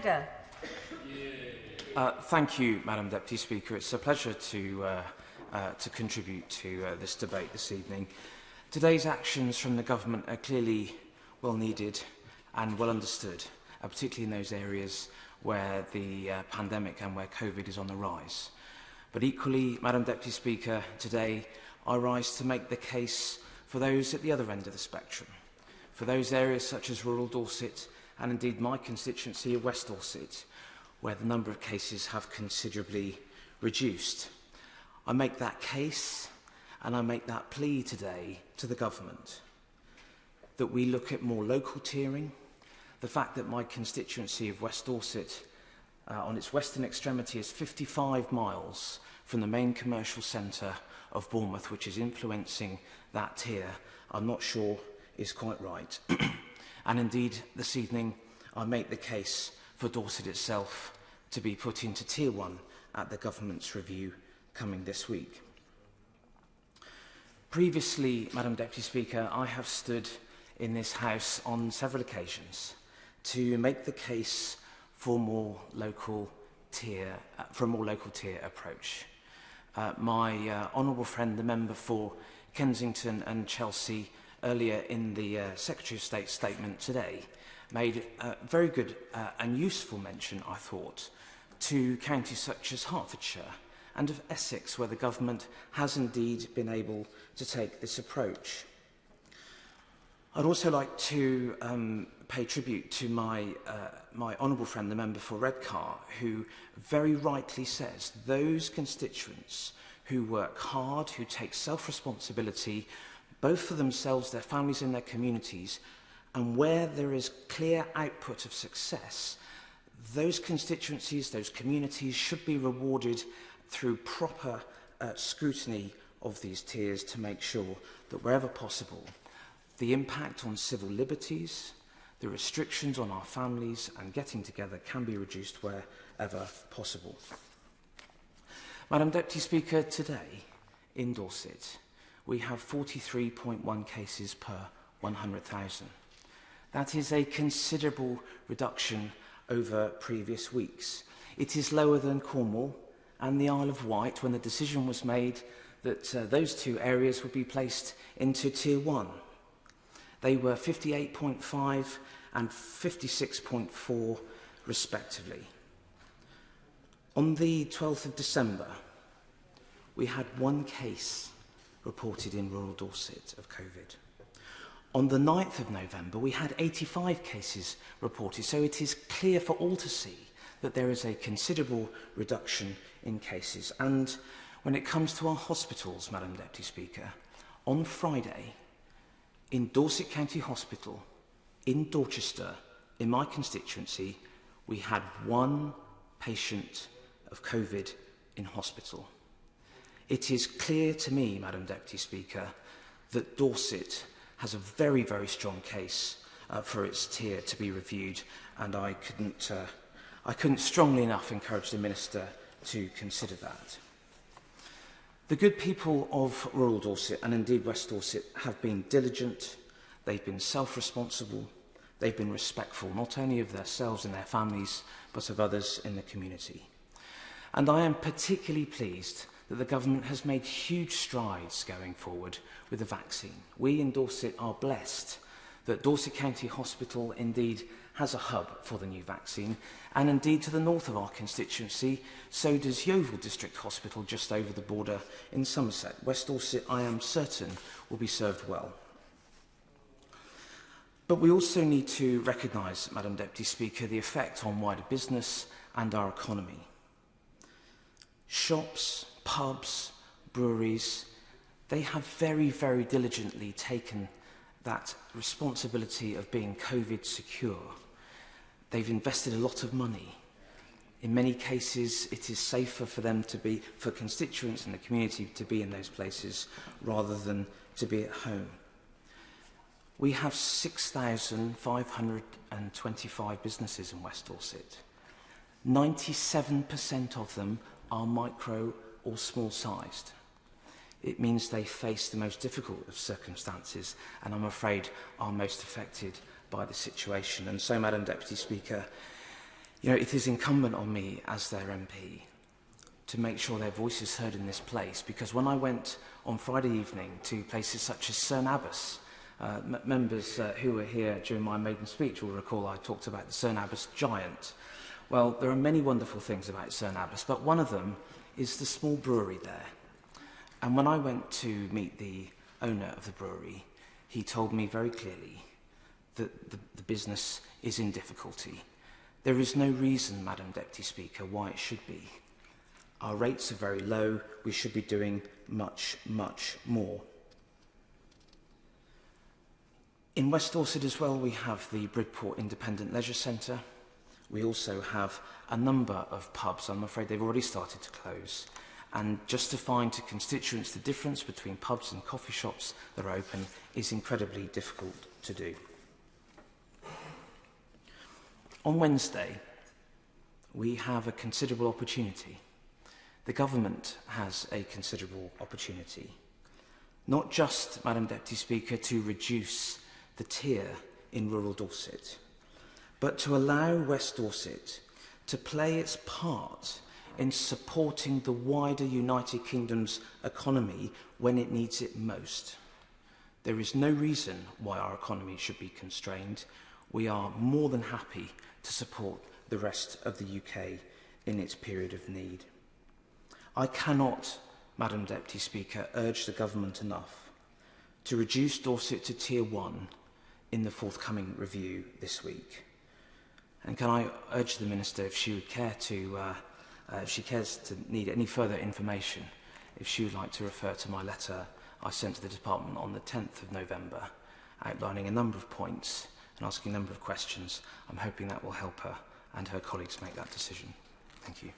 Loder. Thank you, Madam Deputy Speaker. It's a pleasure to contribute to this debate this evening. Today's actions from the government are clearly well needed and well understood, particularly in those areas where the pandemic and where COVID is on the rise. But equally, Madam Deputy Speaker, today I rise to make the case for those at the other end of the spectrum, for those areas such as rural Dorset and indeed my constituency of West Dorset, where the number of cases have considerably reduced. I make that case and I make that plea today to the government that we look at more local tiering, the fact that my constituency of West Dorset on its western extremity is 55 miles from the main commercial centre of Bournemouth, which is influencing that tier, I'm not sure is quite right. And indeed, this evening, I make the case for Dorset itself to be put into Tier 1 at the government's review coming this week. Previously, Madam Deputy Speaker, I have stood in this House on several occasions to make the case for a more local tier approach. My honourable friend, the member for Kensington and Chelsea, earlier in the Secretary of State's statement today, made a very good and useful mention, I thought, to counties such as Hertfordshire and of Essex, where the government has indeed been able to take this approach. I'd also like to pay tribute to my honourable friend, the member for Redcar, who very rightly says those constituents who work hard, who take self-responsibility, both for themselves, their families and their communities, and where there is clear output of success, those constituencies, those communities should be rewarded through proper scrutiny of these tiers to make sure that wherever possible, the impact on civil liberties, the restrictions on our families and getting together can be reduced wherever possible. Madam Deputy Speaker, today in Dorset, we have 43.1 cases per 100,000. That is a considerable reduction over previous weeks. It is lower than Cornwall and the Isle of Wight when the decision was made that those two areas would be placed into Tier 1. They were 58.5 and 56.4 respectively. On the 12th of December, we had one case reported in rural Dorset of COVID. On the 9th of November, we had 85 cases reported, so it is clear for all to see that there is a considerable reduction in cases. And when it comes to our hospitals, Madam Deputy Speaker, on Friday, in Dorset County Hospital, in Dorchester, in my constituency, we had one patient of COVID in hospital. It is clear to me, Madam Deputy Speaker, that Dorset has a very, very strong case for its tier to be reviewed, and I couldn't strongly enough encourage the Minister to consider that. The good people of rural Dorset and indeed West Dorset have been diligent, they've been self-responsible, they've been respectful not only of themselves and their families but of others in the community. And I am particularly pleased that the government has made huge strides going forward with the vaccine. We in Dorset are blessed that Dorset County Hospital indeed has a hub for the new vaccine, and indeed to the north of our constituency, so does Yeovil District Hospital just over the border in Somerset. West Dorset, I am certain, will be served well. But we also need to recognise, Madam Deputy Speaker, the effect on wider business and our economy. Shops, pubs, breweries, they have very, very diligently taken that responsibility of being COVID secure. They've invested a lot of money. In many cases, it is safer for them to be, for constituents in the community to be in those places rather than to be at home. We have 6,525 businesses in West Dorset. 97% of them are micro or small-sized. It means they face the most difficult of circumstances and I'm afraid are most affected by the situation. And so, Madam Deputy Speaker, You know, it is incumbent on me as their MP to make sure their voice is heard in this place, because when I went on Friday evening to places such as Cerne Abbas, members who were here during my maiden speech will recall I talked about the Cerne Abbas giant. Well, there are many wonderful things about Cerne Abbas, but one of them is the small brewery there. And when I went to meet the owner of the brewery, he told me very clearly that the business is in difficulty. There is no reason, Madam Deputy Speaker, why it should be. Our rates are very low. We should be doing much, much more. In West Dorset as well, we have the Bridport Independent Leisure Centre. We also have a number of pubs. I'm afraid they've already started to close. And justifying to constituents the difference between pubs and coffee shops that are open is incredibly difficult to do. On Wednesday, we have a considerable opportunity. The government has a considerable opportunity. Not just, Madam Deputy Speaker, to reduce the tier in rural Dorset, but to allow West Dorset to play its part in supporting the wider United Kingdom's economy when it needs it most. There is no reason why our economy should be constrained. We are more than happy to support the rest of the UK in its period of need. I cannot, Madam Deputy Speaker, urge the government enough to reduce Dorset to Tier 1 in the forthcoming review this week. And can I urge the Minister, if she would care to, if she cares to need any further information, if she would like to refer to my letter I sent to the Department on the 10th of November, outlining a number of points and asking a number of questions. I'm hoping that will help her and her colleagues make that decision. Thank you.